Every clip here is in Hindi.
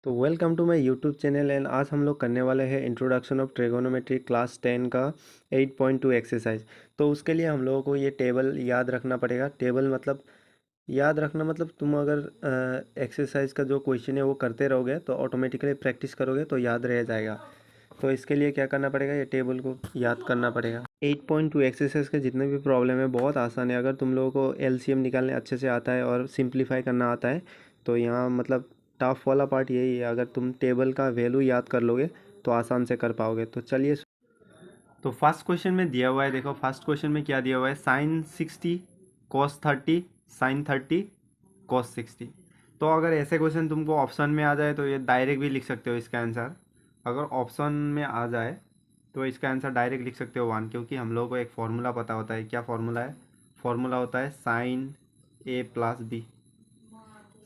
तो welcome to my YouTube channel and आज हम लोग करने वाले हैं इंट्रोडक्शन ऑफ ट्रिगोनोमेट्री क्लास 10 का 8.2 एक्सरसाइज। तो उसके लिए हम लोगों को ये टेबल याद रखना पड़ेगा। टेबल मतलब याद रखना मतलब तुम अगर एक्सरसाइज का जो क्वेश्चन है वो करते रहोगे तो ऑटोमेटिकली प्रैक्टिस करोगे तो याद रह जाएगा। तो इसके लिए क्या करना पड़ेगा, ये टेबल को याद करना पड़ेगा। 8.2 एक्सरसाइज के जितने भी प्रॉब्लम है बहुत आसान है। अगर तुम लोगों को एलसीएम निकालने अच्छे से आता है और सिंप्लीफाई करना आता है तो यहाँ मतलब टफ वाला पार्ट यही है। अगर तुम टेबल का वैल्यू याद कर लोगे तो आसान से कर पाओगे। तो चलिए, तो फर्स्ट क्वेश्चन में दिया हुआ है, देखो फर्स्ट क्वेश्चन में क्या दिया हुआ है, साइन 60 कॉस 30 साइन 30 कॉस 60। तो अगर ऐसे क्वेश्चन तुमको ऑप्शन में आ जाए तो ये डायरेक्ट भी लिख सकते हो इसका आंसर। अगर ऑप्शन में आ जाए तो इसका आंसर डायरेक्ट लिख सकते हो 1, क्योंकि हम लोगों को एक फॉर्मूला पता होता है। क्या फॉर्मूला है? फॉर्मूला होता है साइन ए प्लस बी।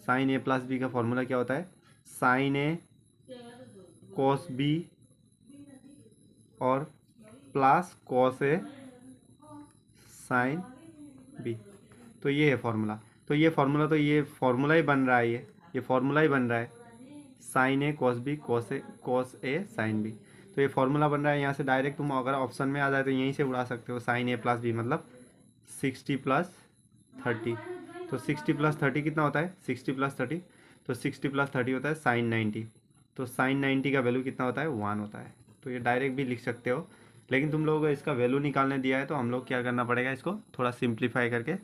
साइन ए प्लस बी का फॉर्मूला क्या होता है? साइन ए कॉस बी और plus cos A sine B. तो ये है फॉर्मूला। तो ये फॉर्मूला ही बन रहा है। ये फॉर्मूला ही बन रहा है, sign A cos B cos A sine B. तो ये फॉर्मूला बन रहा है। यहाँ से डायरेक्ट तुम अगर ऑप्शन में आ जाए तो यहीं से उड़ा सकते हो। साइन ए प्लस बी मतलब 60 प्लस 30। तो 60 प्लस 30 कितना होता है? 60 प्लस 30, तो 60 प्लस 30 होता है साइन 90। तो साइन 90 का वैल्यू कितना होता है? 1 होता है। तो ये डायरेक्ट भी लिख सकते हो, लेकिन तुम लोगों को इसका वैल्यू निकालने दिया है तो हम लोग क्या करना पड़ेगा, इसको थोड़ा सिंप्लीफाई करके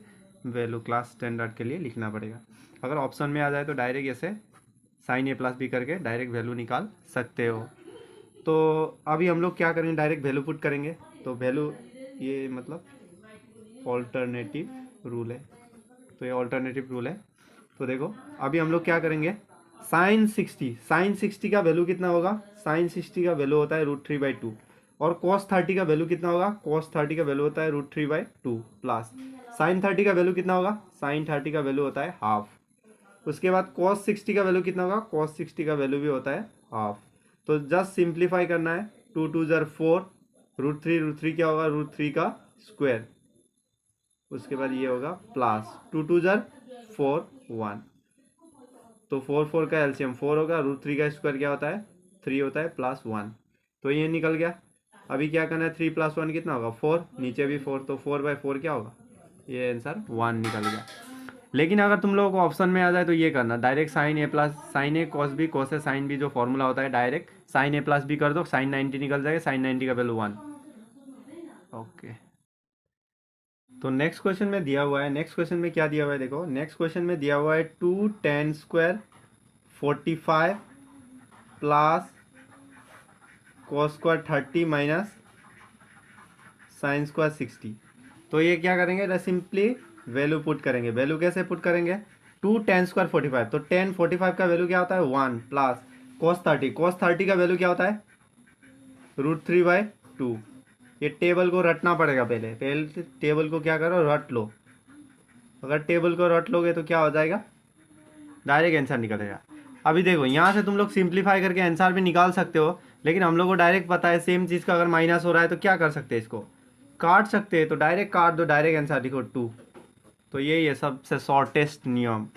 वैल्यू क्लास स्टैंडर्ड के लिए लिखना पड़ेगा। अगर ऑप्शन में आ जाए तो डायरेक्ट ऐसे साइन ए प्लस बी करके डायरेक्ट वैल्यू निकाल सकते हो। तो अभी हम लोग क्या करेंगे, डायरेक्ट वैल्यू पुट करेंगे। तो वैल्यू ये मतलब ऑल्टरनेटिव रूल है। तो ये ऑल्टरनेटिव रूल है। तो देखो अभी हम लोग क्या करेंगे, साइन 60 का वैल्यू कितना होगा? साइन 60 का वैल्यू होता है √3/2। और कॉस 30 का वैल्यू कितना होगा? कॉस 30 का वैल्यू होता है √3/2 प्लस साइन 30 का वैल्यू कितना होगा? साइन 30 का वैल्यू होता है हाफ। उसके बाद कॉस 60 का वैल्यू कितना होगा? कॉस 60 का वैल्यू भी होता है हाफ। तो जस्ट सिंप्लीफाई करना है। 2 2 ज़र 4, √3 क्या होगा? √3 का स्क्वायर। उसके बाद ये होगा प्लस 2 2 ज़र 4 1। तो 4 4 का एलसीएम 4 होगा। √3 का स्क्वायर क्या होता है? 3 होता है प्लस 1। तो ये निकल गया। अभी क्या करना है, 3 प्लस 1 कितना होगा? 4। नीचे भी 4, तो 4/4 क्या होगा? ये आंसर 1 निकल गया। लेकिन अगर तुम लोगों को ऑप्शन में आ जाए तो ये करना, direct sine A cos B cos A sine B जो फॉर्मूला होता है, डायरेक्ट साइन ए प्लस बी कर दो, साइन 90 निकल जाएगा। साइन 90 का वैल्यू 1। ओके। तो नेक्स्ट क्वेश्चन में दिया हुआ है, नेक्स्ट क्वेश्चन में क्या दिया हुआ है देखो। नेक्स्ट क्वेश्चन में दिया हुआ है 2 tan square 45 plus cos square 30 minus sine square 60। तो ये क्या करेंगे, सिंपली वैल्यू पुट करेंगे। वैल्यू कैसे पुट करेंगे? 2 tan स्क्वायर 45, तो tan 45 का वैल्यू क्या होता है? 1 प्लस कॉस 30 का वैल्यू क्या होता है? √3/2। ये टेबल को रटना पड़ेगा। पहले टेबल को क्या करो, रट लो। अगर टेबल को रट लोगे तो क्या हो जाएगा, डायरेक्ट आंसर निकलेगा। अभी देखो यहाँ से तुम लोग सिंप्लीफाई करके आंसर भी निकाल सकते हो, लेकिन हम लोग को डायरेक्ट पता है सेम चीज़ का अगर माइनस हो रहा है तो क्या कर सकते हैं, इसको काट सकते हैं। तो डायरेक्ट काट दो, डायरेक्ट आंसर लिखो 2। तो यही है सबसे शॉर्टेस्ट नियम,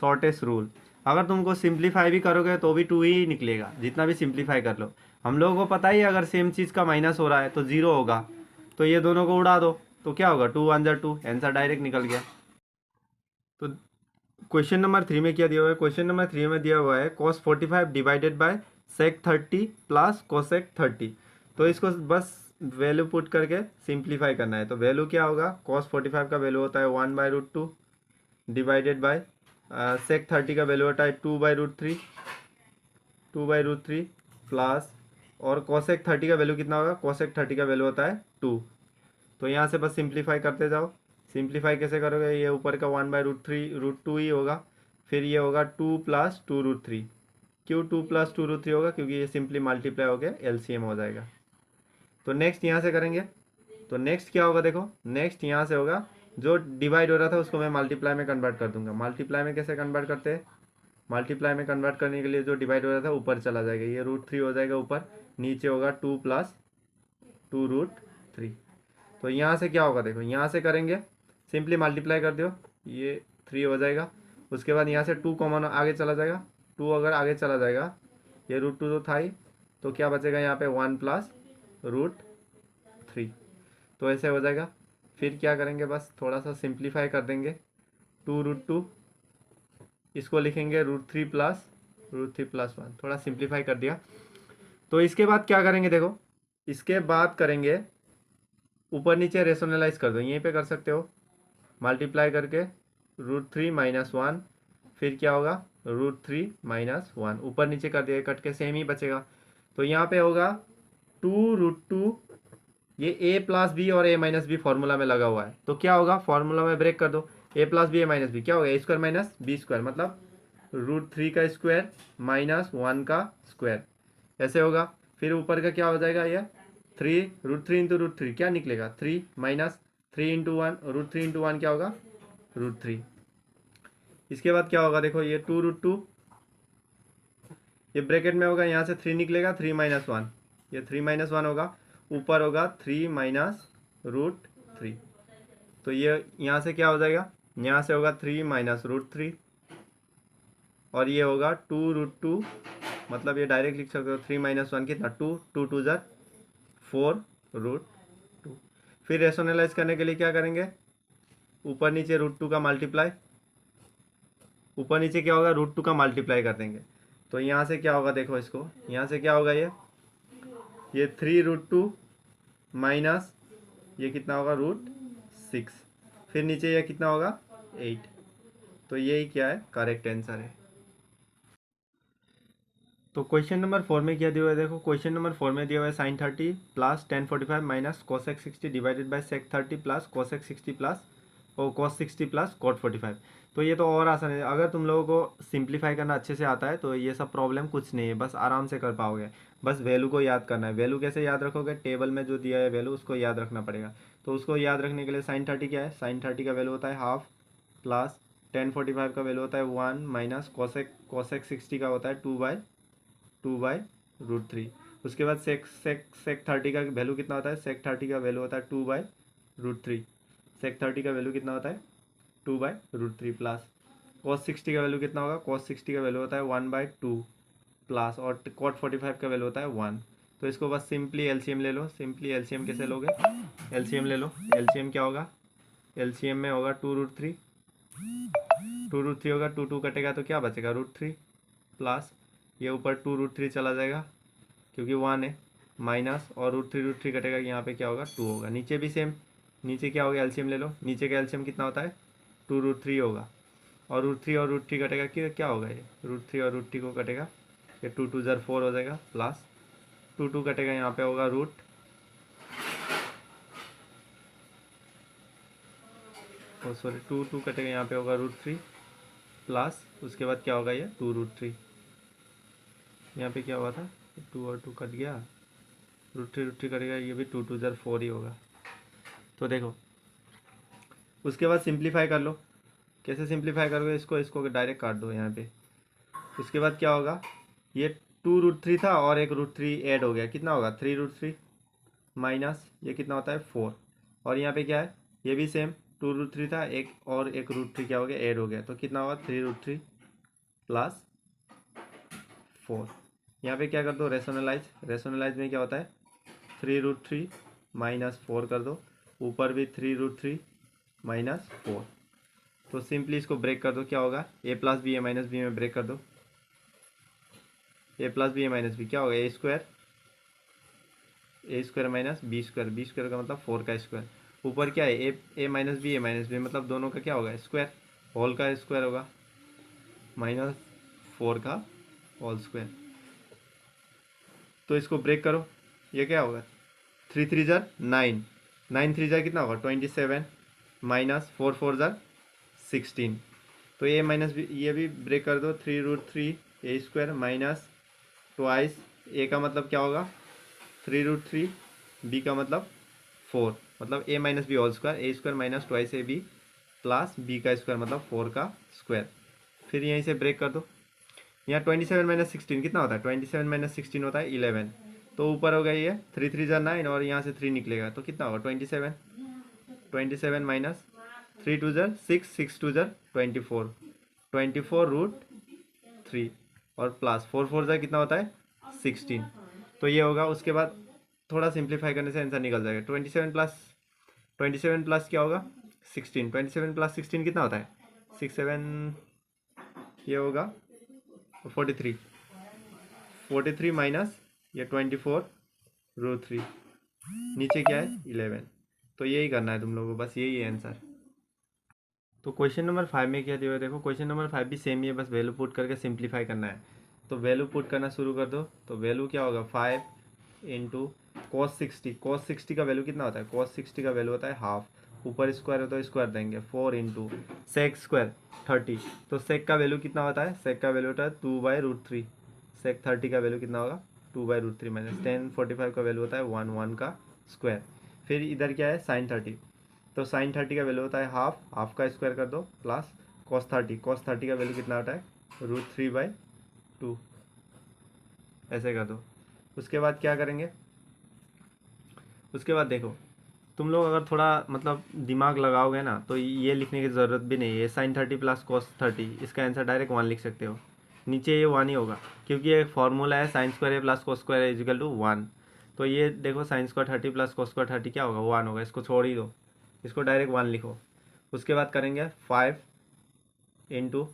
शॉर्टेस्ट रूल। अगर तुमको सिंप्लीफाई भी करोगे तो भी 2 ही निकलेगा, जितना भी सिंप्लीफाई कर लो। हम लोगों को पता ही है अगर सेम चीज़ का माइनस हो रहा है तो 0 होगा। तो ये दोनों को उड़ा दो तो क्या होगा, 2 1 2, आंसर डायरेक्ट निकल गया। तो क्वेश्चन नंबर 3 में क्या दिया हुआ है? क्वेश्चन नंबर 3 में दिया हुआ है cos 45 divided by sec 30 plus cosec 30। तो इसको बस वैल्यू पुट करके सिंप्लीफाई करना है। तो वैल्यू क्या होगा? cos 45 का वैल्यू होता है 1/√2 डिवाइडेड बाय sec 30 का वैल्यू होता है 2/√3 प्लस, और cosec 30 का वैल्यू कितना होगा? cosec 30 का वैल्यू होता है 2। तो यहाँ से बस सिंप्लीफाई करते जाओ। सिंप्लीफाई कैसे करोगे, ये ऊपर का 1/√3 √2 ही होगा। फिर ये होगा 2 प्लस 2√3। क्यों 2 प्लस 2√3 होगा? क्योंकि ये सिंपली मल्टीप्लाई हो गया, एलसीएम हो जाएगा। तो नेक्स्ट यहाँ से करेंगे। तो नेक्स्ट क्या होगा देखो, नेक्स्ट यहाँ से होगा जो डिवाइड हो रहा था उसको मैं मल्टीप्लाई में कन्वर्ट कर दूंगा। मल्टीप्लाई में कैसे कन्वर्ट करते हैं? मल्टीप्लाई में कन्वर्ट करने के लिए जो डिवाइड हो रहा था ऊपर चला जाएगा, ये √3 हो जाएगा ऊपर, नीचे होगा 2 प्लस 2√3। तो यहाँ से क्या होगा देखो, यहाँ से करेंगे सिंपली मल्टीप्लाई कर दो, ये 3 हो जाएगा। उसके बाद यहाँ से 2 कॉमन आगे चला जाएगा, टू अगर आगे चला जाएगा, ये रूट टू तो था ही, तो क्या बचेगा यहाँ पे 1 प्लस रूट 3, तो ऐसे हो जाएगा। फिर क्या करेंगे, बस थोड़ा सा सिंप्लीफाई कर देंगे, 2√2 इसको लिखेंगे रूट थ्री प्लस 1, थोड़ा सिंप्लीफाई कर दिया। तो इसके बाद क्या करेंगे, देखो इसके बाद करेंगे ऊपर नीचे रेशनलाइज कर दो, यहीं पे कर सकते हो, मल्टीप्लाई करके रूट 3 - 1, फिर क्या होगा रूट 3 - 1, ऊपर नीचे कर दिया, कट के सेम ही बचेगा। तो यहाँ पे होगा 2√2, ये ए प्लस बी और ए माइनस बी फॉर्मूला में लगा हुआ है, तो क्या होगा फॉर्मूला में ब्रेक कर दो, ए प्लस बी ए माइनस बी क्या होगा, ए स्क्वायर माइनस बी स्क्वायर, मतलब रूट 3 का स्क्वायर -1 का स्क्वायर, ऐसे होगा। फिर ऊपर का क्या हो जाएगा, ये 3 √3 इंटू रूट 3 क्या निकलेगा, 3 माइनस 3 × 1, रूट 3 × 1 क्या होगा रूट 3। इसके बाद क्या होगा, देखो ये 2√2, ये ब्रैकेट में होगा, यहाँ से 3 निकलेगा, 3 - 1, ये 3 - 1 होगा, ऊपर होगा 3 - √3, तो ये यहाँ से क्या हो जाएगा, यहाँ से होगा 3 - √3, और ये होगा 2√2, मतलब ये डायरेक्ट लिख सकते हो, 3 - 1 कितना 2, 2 × 2 = 4√2। फिर रेशनलाइज करने के लिए क्या करेंगे, ऊपर नीचे √2 का मल्टीप्लाई, ऊपर नीचे क्या होगा √2 का मल्टीप्लाई कर देंगे, तो यहाँ से क्या होगा, देखो इसको, यहाँ से क्या होगा, ये 3√2 माइनस ये कितना होगा √6, फिर नीचे ये कितना होगा 8, तो यही क्या है करेक्ट आंसर है। तो क्वेश्चन नंबर 4 में क्या दिया हुआ है, देखो क्वेश्चन नंबर 4 में दिया हुआ है sin 30 plus tan 45 minus cosec 60 divided by sec 30 plus cosec 60 plus और cos 60 प्लस cot 45। तो ये तो और आसान है, अगर तुम लोगों को सिंप्लीफाई करना अच्छे से आता है तो ये सब प्रॉब्लम कुछ नहीं है, बस आराम से कर पाओगे। बस वैल्यू को याद करना है, वैल्यू कैसे याद रखोगे, टेबल में जो दिया है वैल्यू उसको याद रखना पड़ेगा। तो उसको याद रखने के लिए sin 30 क्या है, sin 30 का वैल्यू होता है हाफ, प्लस tan 45 का वैल्यू होता है 1, माइनस cosec 60 का होता है 2/√3। उसके बाद sec 30 का वैल्यू कितना होता है, sec 30 का वैल्यू होता है 2/√3, sec 30 का वैल्यू कितना होता है 2/√3, प्लस cos 60 का वैल्यू कितना होगा, cos 60 का वैल्यू होता है 1/2, प्लस और cot 45 का वैल्यू होता है 1। तो इसको बस सिंपली एलसीएम ले लो, सिंपली एलसीएम कैसे लोगे, एलसीएम ले लो, एलसीएम क्या होगा, एलसीएम में होगा 2√3, 2√3 होगा, 2 कटेगा तो क्या बचेगा √3, प्लस ये ऊपर 2√3 चला जाएगा क्योंकि 1 है, माइनस और √3 कटेगा, यहाँ पे क्या होगा 2 होगा, नीचे भी सेम, नीचे क्या होगा एलसीएम ले लो, नीचे का एलसीएम कितना होता है 2√3 होगा, और √3 कटेगा कि क्या होगा, ये √3 को कटेगा, ये 2 2 ज़र 4 हो जाएगा, प्लस 2 कटेगा, यहाँ पे होगा सॉरी 2 कटेगा, यहाँ पे होगा √3, प्लस उसके बाद क्या होगा ये 2√3, यहाँ पे क्या हुआ था 2 और 2 कट गया, √3 कटेगा, ये भी 2 2 ज़र 4 ही होगा। तो देखो उसके बाद सिंप्लीफाई कर लो, कैसे सिंप्लीफाई करोगे, इसको डायरेक्ट काट दो यहाँ पे। उसके बाद क्या होगा, ये 2√3 था और एक √3 ऐड हो गया, कितना होगा 3√3, माइनस ये कितना होता है 4, और यहाँ पे क्या है ये भी सेम 2√3 था, एक और एक √3 क्या हो गया ऐड हो गया, तो कितना होगा 3√3 प्लस 4। यहाँ पे क्या कर दो रेशनलाइज, रेशनलाइज में क्या होता है 3√3 माइनस 4 कर दो, ऊपर भी 3√3 माइनस 4, तो सिंपली इसको ब्रेक कर दो, क्या होगा ए प्लस बी ए माइनस बी में ब्रेक कर दो, ए प्लस बी ए माइनस बी क्या होगा ए स्क्वायर माइनस बी स्क्वायर का मतलब 4 का स्क्वायर, ऊपर क्या है ए माइनस बी मतलब दोनों का क्या होगा स्क्वायर, होल का स्क्वायर होगा, माइनस 4 का होल स्क्वायर। तो इसको ब्रेक करो, ये क्या होगा 3 3 ज़र 9, 9 3 ज़र कितना होगा 27, माइनस 4 4 ज़र 16, तो ए माइनस बी ये भी ब्रेक कर दो, 3√3 ए स्क्वायर माइनस ट्वाइस ए का मतलब क्या होगा 3√3, बी का मतलब 4, मतलब A minus B whole square, A square minus twice A B plus B का स्क्वायर मतलब 4 का स्क्वायर। फिर यहीं से ब्रेक कर दो, यहाँ 27 - 16 कितना होता है 27 - 16 होता है 11, तो ऊपर हो गया ये 3 3 ज़र 9 और यहाँ से 3 निकलेगा तो कितना होगा 27 माइनस 3 2 ज़र 6, 6 2 ज़र 24, 24√3, और प्लस 4 4 जा कितना होता है 16, तो ये होगा। उसके बाद थोड़ा सिंप्लीफाई करने से आंसर निकल जाएगा। 27 प्लस क्या होगा 16, 27 प्लस 16 कितना होता है 6 7, ये होगा 43, 43 माइनस ये 24√3, नीचे क्या है 11। तो यही करना है तुम लोगों को, बस यही है आंसर। तो क्वेश्चन नंबर 5 में क्या दिया हुआ है देखो, क्वेश्चन नंबर 5 भी सेम ही है, बस वैल्यू पुट करके सिंप्लीफाई करना है। तो वैल्यू पुट करना शुरू कर दो। तो वैल्यू क्या होगा 5 इंटू कॉस 60, कॉस 60 का वैल्यू कितना होता है, कॉस 60 का वैल्यू होता है हाफ, ऊपर स्क्वायर है तो स्क्वायर देंगे, 4 इंटू सेक स्क्वायर 30, तो सेक का वैल्यू कितना होता है, सेक का वैल्यू होता है 2/√3, सेक 30 का वैल्यू कितना होगा 2/√3 माइनस 1045 का वैल्यू होता है 1 का स्क्वायर। फिर इधर क्या है साइन 30, तो साइन 30 का वैल्यू होता है हाफ, हाफ का स्क्वायर कर दो, प्लस कॉस 30, कॉस 30 का वैल्यू कितना होता है √3/2, ऐसे कर दो। उसके बाद क्या करेंगे, उसके बाद देखो तुम लोग अगर थोड़ा मतलब दिमाग लगाओगे ना तो ये लिखने की ज़रूरत भी नहीं है, साइन 30 प्लस कॉस 30, इसका आंसर डायरेक्ट 1 लिख सकते हो। नीचे ये 1 ही होगा क्योंकि ये एक फॉर्मूला है sine square plus cos square is equal to 1। तो ये देखो sine square 30 plus cos square 30 क्या होगा 1 होगा, इसको छोड़ ही दो, इसको डायरेक्ट 1 लिखो। उसके बाद करेंगे 5 इंटू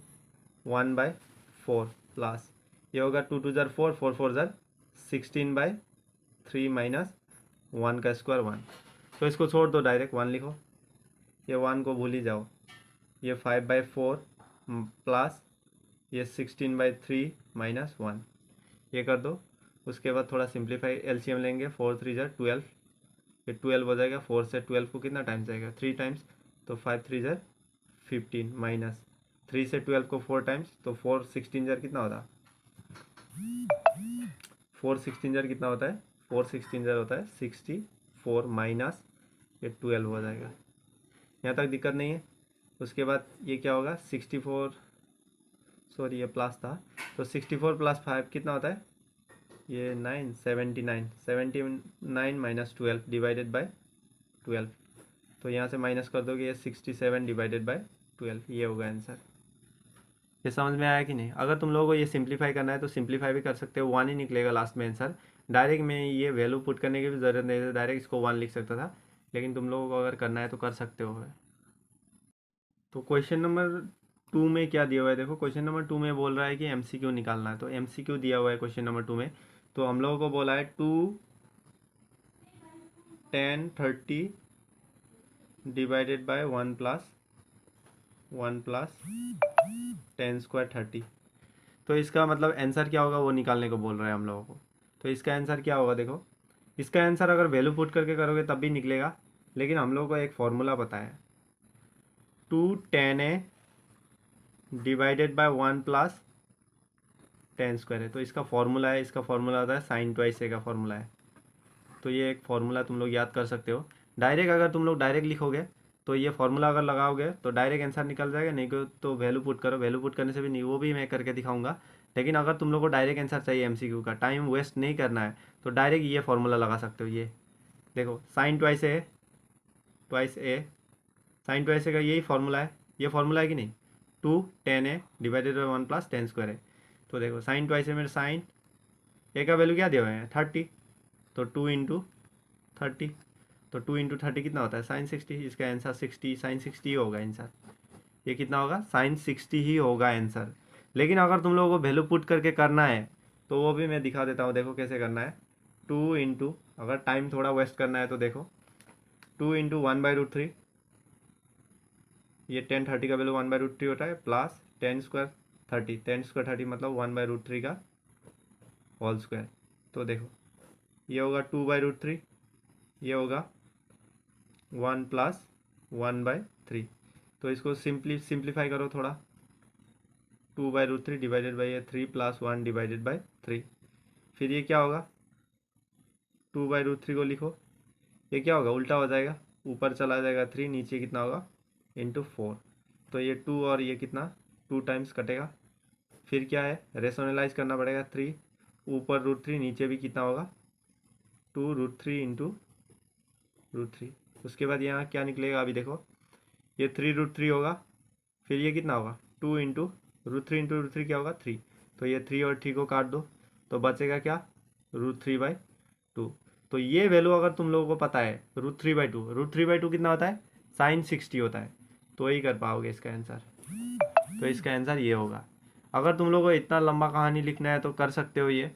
1/4 प्लस ये होगा 2 2 ज़र 4, 4 4 ज़र 16/3 माइनस 1 का स्क्वायर 1, तो इसको छोड़ दो डायरेक्ट 1 लिखो, ये 1 को भूल ही जाओ। ये 5/4 प्लस ये 16/3 माइनस 1, ये कर दो। उसके बाद थोड़ा सिंप्लीफाई एलसीएम लेंगे, 4 3 ज़र 12, ये 12 हो जाएगा, 4 से 12 को कितना टाइम्स जाएगा 3 टाइम्स, तो 5 3 ज़र 15 माइनस 3 से 12 को 4 टाइम्स, तो 4 16 ज़र कितना होता है 4 16 ज़र कितना होता है 4 16 ज़र होता है 64 माइनस ये 12 हो जाएगा। यहाँ तक दिक्कत नहीं है। उसके बाद ये क्या होगा 64, सॉरी ये प्लस था, तो 64 प्लस 5 कितना होता है ये 9 79, 79 माइनस 12 डिवाइडेड बाय 12, तो यहाँ से माइनस कर दोगे ये 67 डिवाइडेड बाय 12, ये होगा आंसर। ये समझ में आया कि नहीं। अगर तुम लोगों को ये सिंप्लीफाई करना है तो सिंप्लीफाई भी कर सकते हो, 1 ही निकलेगा लास्ट में आंसर। डायरेक्ट में ये वैल्यू पुट करने की भी ज़रूरत नहीं है, डायरेक्ट इसको 1 लिख सकता था, लेकिन तुम लोगों को अगर करना है तो कर सकते हो। तो क्वेश्चन नंबर 2 में क्या दिया हुआ है देखो, क्वेश्चन नंबर 2 में बोल रहा है कि एमसीक्यू निकालना है। तो एमसीक्यू दिया हुआ है क्वेश्चन नंबर 2 में, तो हम लोगों को बोला है 2 10 30 डिवाइडेड बाय 1 प्लस 10 स्क्वायर 30, तो इसका मतलब आंसर क्या होगा वो निकालने को बोल रहा है हम लोगों को। तो इसका आंसर क्या होगा देखो, इसका आंसर अगर वैल्यू पुट करके करोगे तब भी निकलेगा, लेकिन हम लोगों को एक फॉर्मूला पता है 2 10a divided by 1 plus 10 square है, तो इसका फॉर्मूला है, इसका फॉर्मूला होता है साइन ट्वाइस ए का फॉर्मूला है। तो ये एक फॉर्मूला तुम लोग याद कर सकते हो। डायरेक्ट अगर तुम लोग डायरेक्ट लिखोगे तो ये फॉर्मूला अगर लगाओगे तो डायरेक्ट आंसर निकल जाएगा, नहीं तो वैल्यू पुट करो, वैल्यू पुट करने से भी नहीं, वो भी मैं करके दिखाऊंगा। लेकिन अगर तुम लोग को डायरेक्ट आंसर चाहिए एमसीक्यू का, टाइम वेस्ट नहीं करना है, तो डायरेक्ट ये फॉर्मूला लगा सकते हो। ये देखो साइन ट्वाइस ए, ट्वाइस ए, साइन ट्वाइस ए का यही फॉर्मूला है, ये फॉर्मूला है कि नहीं 2 10a divided by 1 plus 10 square है। तो देखो साइन ट्वाइस ए में साइन ए का वैल्यू क्या दिया हुआ है 30, तो 2 इंटू 30, तो 2 इंटू 30 कितना होता है साइन 60, इसका आंसर 60 साइन 60 ही होगा आंसर। ये कितना होगा साइन 60 ही होगा आंसर। लेकिन अगर तुम लोगों को वैल्यू पुट करके करना है तो वो भी मैं दिखा देता हूँ, देखो कैसे करना है। 2 इंटू, अगर टाइम थोड़ा वेस्ट करना है तो देखो 2 इंटू 1/√3, ये 10 30 का वैल्यू 1/√3 होता है, प्लस 10 स्क्वायर 30, 10 स्क्वायर 30 मतलब 1/√3 का होल स्क्वायर। तो देखो ये होगा 2/√3, ये होगा 1 प्लस 1/3, तो इसको सिंप्लीफाई करो थोड़ा, 2/√3 डिवाइडेड बाई ये 3 प्लस 1 डिवाइडेड बाई 3, फिर ये क्या होगा 2/√3 को लिखो, ये क्या होगा उल्टा हो जाएगा, ऊपर चला जाएगा 3, नीचे कितना होगा इंटू 4, तो ये 2 और ये कितना 2 टाइम्स कटेगा। फिर क्या है रेशनलाइज करना पड़ेगा, 3 ऊपर √3, नीचे भी कितना होगा 2√3 इंटू √3। उसके बाद यहाँ क्या निकलेगा अभी देखो, ये 3√3 होगा, फिर ये कितना होगा 2 इंटू √3 इंटू √3 क्या होगा 3, तो ये 3 और 3 को काट दो, तो बचेगा क्या, √3/2। तो ये वैल्यू अगर तुम लोगों को पता है √3/2 कितना होता है, sin 60 होता है, तो यही कर पाओगे इसका आंसर। तो इसका आंसर ये होगा। अगर तुम लोगों को इतना लंबा कहानी लिखना है तो कर सकते हो ये।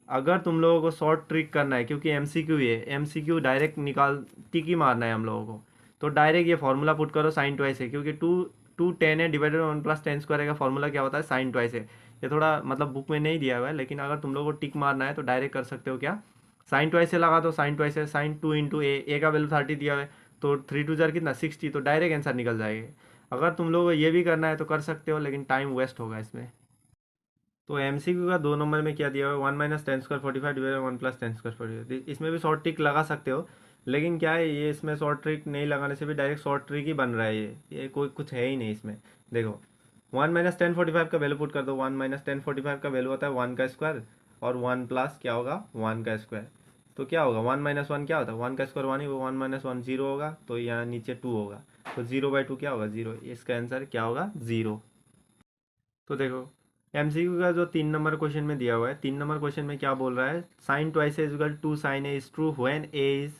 अगर तुम लोगों को शॉर्ट ट्रिक करना है, क्योंकि एमसीक्यू है, एमसीक्यू डायरेक्ट निकाल टिक ही मारना है हम लोगों को, तो डायरेक्ट ये फॉर्मूला पुट करो साइन ट्वाइस है, क्योंकि टू टू टेन है डिवाइडेड 1 + 10² का फॉर्मूला क्या होता है, साइन ट्वाइस है। ये थोड़ा मतलब बुक में नहीं दिया हुआ है, लेकिन अगर तुम लोगों को टिक मारना है तो डायरेक्ट कर सकते हो क्या, साइन ट्वाइस से लगा दो, साइन ट्वाइस है, साइन 2 × ए का वैल्यू 30 दिया हुआ है, तो 3 × 2 = कितना 60, तो डायरेक्ट आंसर निकल जाएगा। अगर तुम लोगों को ये भी करना है तो कर सकते हो, लेकिन टाइम वेस्ट होगा इसमें। तो एमसीक्यू का 2 नंबर में क्या दिया हुआ है, 1 - 10² 45 डिवाइडेड 1 + 10² 45। इसमें भी शॉर्ट ट्रिक लगा सकते हो, लेकिन क्या है, ये इसमें शॉर्ट ट्रिक नहीं लगाने से भी डायरेक्ट शॉर्ट ट्रिक ही बन रहा है, ये कोई कुछ है ही नहीं इसमें। देखो 1 - 1045 का वैल्यू पुट कर दो, 1 - 1045 का वैल्यू होता है 1 का स्क्वायर, और 1 + क्या होगा 1 का स्क्वायर। तो क्या होगा 1 - 1 क्या होता है, 1 का स्क्वायर 1 ही, वो 1 - 1 0 होगा, तो यहाँ नीचे 2 होगा, तो 0/2 क्या होगा 0। इसका आंसर क्या होगा 0। तो देखो एमसीक्यू का जो 3 नंबर क्वेश्चन में दिया हुआ है, 3 नंबर क्वेश्चन में क्या बोल रहा है, sine twice is equal to sine A is true when A is,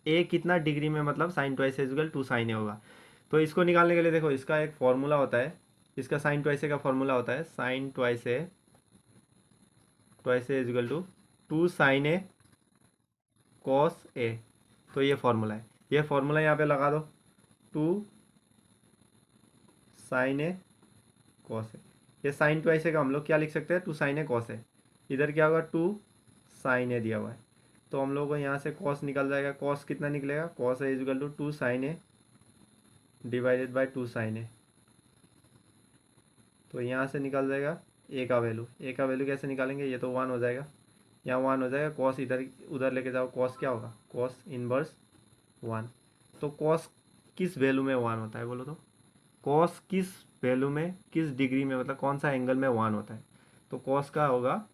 A कितना डिग्री में, मतलब sine twice is equal to sine A होगा। तो इसको निकालने के लिए देखो इसका एक फॉर्मूला होता है, इसका साइन ट्वाइस ए का फॉर्मूला होता है, sine twice A is equal to 2 sin A cos A. तो ये फॉर्मूला है, ये फॉर्मूला यहाँ पे लगा दो, 2 sin A कॉस ए। ये साइन ट्वाइस ए का हम लोग क्या लिख सकते हैं, 2 sin A कॉस ए। इधर क्या होगा 2 sin A दिया हुआ है, तो हम लोग को यहाँ से कॉस निकल जाएगा, कॉस कितना निकलेगा, cos A is equal to 2 sin A divided by 2 sin A। तो यहाँ से निकल जाएगा ए का वैल्यू, ए का वैल्यू कैसे निकालेंगे, ये तो 1 हो जाएगा, यहाँ 1 हो जाएगा, कॉस इधर उधर लेके जाओ, कॉस क्या होगा, कॉस इनवर्स 1। तो कॉस किस वैल्यू में 1 होता है बोलो तो, कॉस किस वैल्यू में, किस डिग्री में, मतलब कौन सा एंगल में 1 होता है, तो कॉस का होगा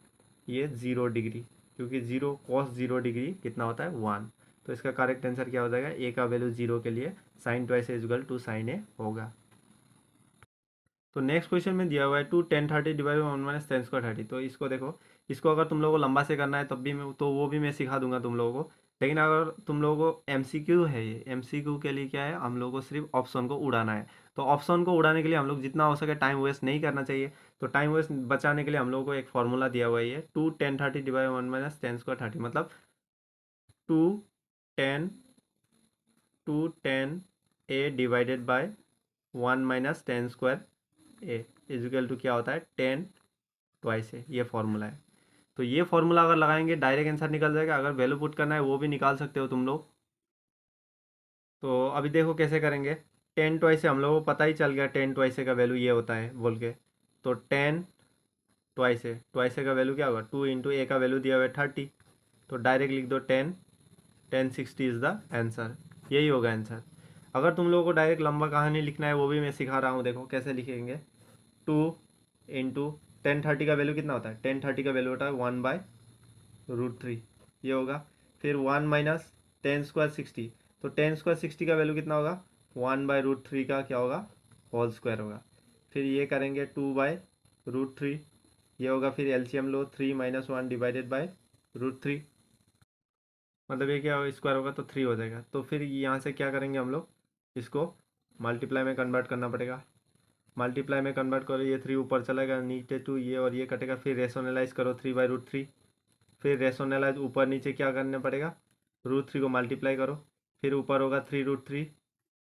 ये 0 डिग्री, क्योंकि 0 कॉस 0 डिग्री कितना होता है 1। तो इसका करेक्ट आंसर क्या हो जाएगा, ए का वैल्यू 0 के लिए sine twice is equal to sine A होगा। तो नेक्स्ट क्वेश्चन में दिया हुआ है 2 10 30 डिवाइड 1 - 10² 30। तो इसको देखो, इसको अगर तुम लोगों को लंबा से करना है तब भी मैं, तो वो भी मैं सिखा दूंगा तुम लोगों को, लेकिन अगर तुम लोगों को एमसीक्यू है, ये एमसीक्यू के लिए क्या है, हम लोगों को सिर्फ ऑप्शन को उड़ाना है। तो ऑप्शन को उड़ाने के लिए हम लोग जितना हो सके टाइम वेस्ट नहीं करना चाहिए। तो टाइम वेस्ट बचाने के लिए हम लोगों को एक फॉर्मूला दिया हुआ है, ये 2 10 30 डिवाइड 1 - 10² 30, मतलब 2 10 2 10 A divided by 1 - 10² A is equal to क्या होता है 10 ट्वाइस है, ये फॉर्मूला है। तो ये फॉर्मूला अगर लगाएंगे डायरेक्ट आंसर निकल जाएगा, अगर वैल्यू पुट करना है वो भी निकाल सकते हो तुम लोग। तो अभी देखो कैसे करेंगे, 10 ट्वाइस से हम लोगों को पता ही चल गया 10 ट्वाइस का वैल्यू ये होता है बोल के। तो 10 ट्वाइस का वैल्यू क्या होगा, 2 × A का वैल्यू दिया हुआ है 30, तो डायरेक्ट लिख दो 10 इज़ द आंसर, यही होगा आंसर। अगर तुम लोगों को डायरेक्ट लंबा कहानी लिखना है वो भी मैं सिखा रहा हूँ, देखो कैसे लिखेंगे। 2 × 10 30 का वैल्यू कितना होता है, 10 30 का वैल्यू होता है 1/√3, ये होगा। फिर 1 - 10² 60, तो 10² 60 का वैल्यू कितना होगा 1/√3 का क्या होगा होल स्क्वायर होगा। फिर ये करेंगे 2/√3, ये होगा। फिर एलसीएम लो, 3 - 1 डिवाइडेड बाय √3, मतलब ये क्या स्क्वायर होगा तो 3 हो जाएगा। तो फिर यहाँ से क्या करेंगे हम लोग, इसको मल्टीप्लाई में कन्वर्ट करना पड़ेगा। मल्टीप्लाई में कन्वर्ट करो, ये 3 ऊपर चलेगा, नीचे 2, ये और ये कटेगा। फिर रेशनलाइज करो 3/√3, फिर रेशनलाइज ऊपर नीचे क्या करना पड़ेगा, √3 को मल्टीप्लाई करो, फिर ऊपर होगा 3√3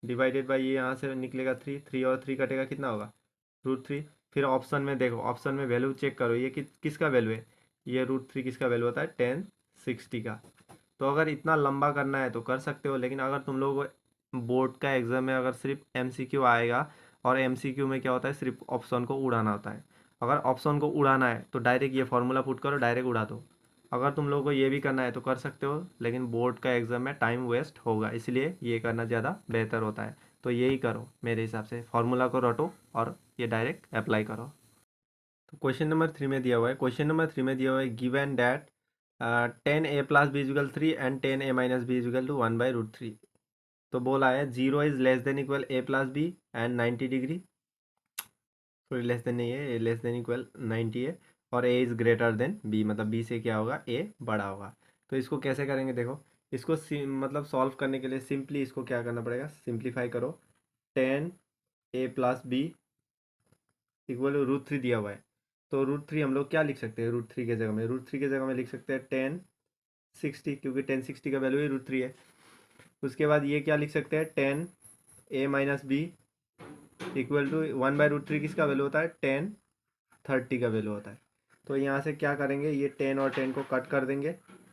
डिवाइडेड बाई, ये यहाँ से निकलेगा 3, 3 और 3 कटेगा, कितना होगा √3। फिर ऑप्शन में देखो, ऑप्शन में वैल्यू चेक करो, ये किसका वैल्यू है, ये √3 किसका वैल्यू होता है 1060 का। तो अगर इतना लंबा करना है तो कर सकते हो, लेकिन अगर तुम लोगों को बोर्ड का एग्जाम में अगर सिर्फ एमसीक्यू आएगा, और एमसीक्यू में क्या होता है सिर्फ ऑप्शन को उड़ाना होता है, अगर ऑप्शन को उड़ाना है तो डायरेक्ट ये फॉर्मूला पुट करो, डायरेक्ट उड़ा दो। अगर तुम लोगों को ये भी करना है तो कर सकते हो, लेकिन बोर्ड का एग्जाम में टाइम वेस्ट होगा, इसलिए ये करना ज़्यादा बेहतर होता है। तो यही करो मेरे हिसाब से, फार्मूला को रटो और ये डायरेक्ट अप्लाई करो। तो क्वेश्चन नंबर 3 में दिया हुआ है, क्वेश्चन नंबर 3 में दिया हुआ है given that 10A + B = 3 and 10A - B = 1/√3। तो बोला है 0 is less than equal A + B and 90 degree, sorry less than नहीं है, लेस देन इक्वल 90 है, और A is greater than B, मतलब बी से क्या होगा, ए बड़ा होगा। तो इसको कैसे करेंगे, देखो इसको मतलब सॉल्व करने के लिए सिंपली इसको क्या करना पड़ेगा, सिंप्लीफाई करो। 10 a प्लस बी इक्वल √3 दिया हुआ है, तो √3 हम लोग क्या लिख सकते हैं, √3 के जगह में, √3 के जगह में लिख सकते हैं 1060, क्योंकि 1060 का वैल्यू ही √3 है। उसके बाद ये क्या लिख सकते हैं, 10 a minus B equal to 1/√3 किसका वैल्यू होता है, 1030 का वैल्यू होता है। तो यहाँ से क्या करेंगे, ये 10 और 10 को कट कर देंगे,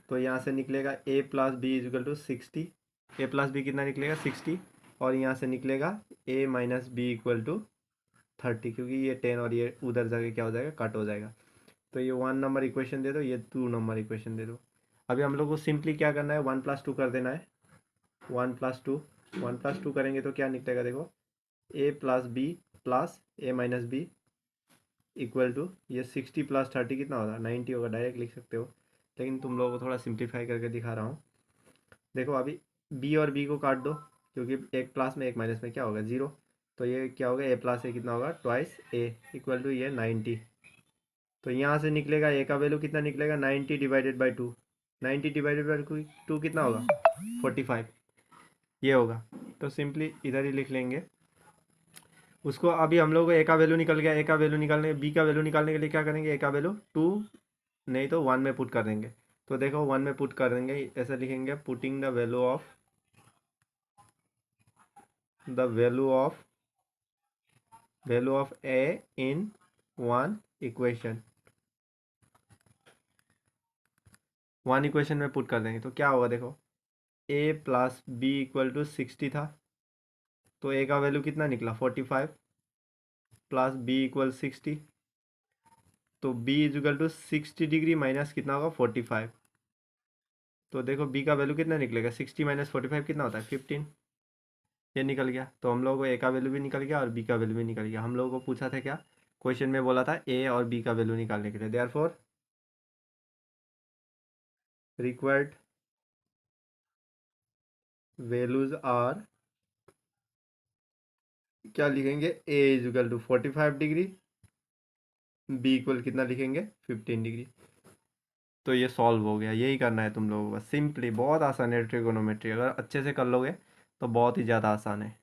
तो यहाँ से निकलेगा a plus B equal to 60, a plus B कितना निकलेगा 60, और यहाँ से निकलेगा a minus B equal to 30, क्योंकि ये 10 और ये उधर जाके क्या हो जाएगा, कट हो जाएगा। तो ये 1 नंबर इक्वेशन दे दो, ये 2 नंबर इक्वेशन दे दो। अभी हम लोग को सिंपली क्या करना है, 1+2 कर देना है, 1+2, 1+2 करेंगे तो क्या निकलेगा, देखो a plus B plus a minus B equal to ये 60 प्लस 30 कितना होगा, 90 होगा, डायरेक्ट लिख सकते हो, लेकिन तुम लोगों को थोड़ा सिंप्लीफाई करके दिखा रहा हूँ। देखो अभी b और b को काट दो, क्योंकि एक प्लस में एक माइनस में क्या होगा, 0, तो ये क्या होगा, a प्लस ए कितना होगा, ट्वाइस a इक्वल टू ये 90। तो यहाँ से निकलेगा a का वैल्यू कितना निकलेगा, 90 डिवाइडेड बाई 2, 90 डिवाइडेड बाई 2 कितना होगा, 45, ये होगा। तो सिंपली इधर ही लिख लेंगे उसको। अभी हम लोग को ए का वैल्यू निकल गया, ए का वैल्यू निकालने, बी का वैल्यू निकालने के लिए क्या करेंगे, ए का वैल्यू 2 नहीं तो 1 में पुट कर देंगे। तो देखो 1 में पुट कर देंगे, ऐसे लिखेंगे, putting the value of A in 1 equation, 1 equation में पुट कर देंगे तो क्या होगा, देखो a plus B equal to 60 था, तो a का वैल्यू कितना निकला 45 प्लस बी इक्वल 60, तो b equal to 60 degree minus कितना होगा 45। तो देखो b का वैल्यू कितना निकलेगा, 60 माइनस 45 कितना होता है 15, ये निकल गया। तो हम लोगों को a का वैल्यू भी निकल गया और b का वैल्यू भी निकल गया। हम लोगों को पूछा था क्या, क्वेश्चन में बोला था a और b का वैल्यू निकालने के लिए, देयरफॉर रिक्वायर्ड वैल्यूज आर, क्या लिखेंगे, a equal to 45 degree, b equal कितना लिखेंगे 15 डिग्री। तो ये सॉल्व हो गया, यही करना है तुम लोगों को बस, सिंपली, बहुत आसान है ट्रिगोनोमेट्री, अगर अच्छे से कर लोगे तो बहुत ही ज़्यादा आसान है।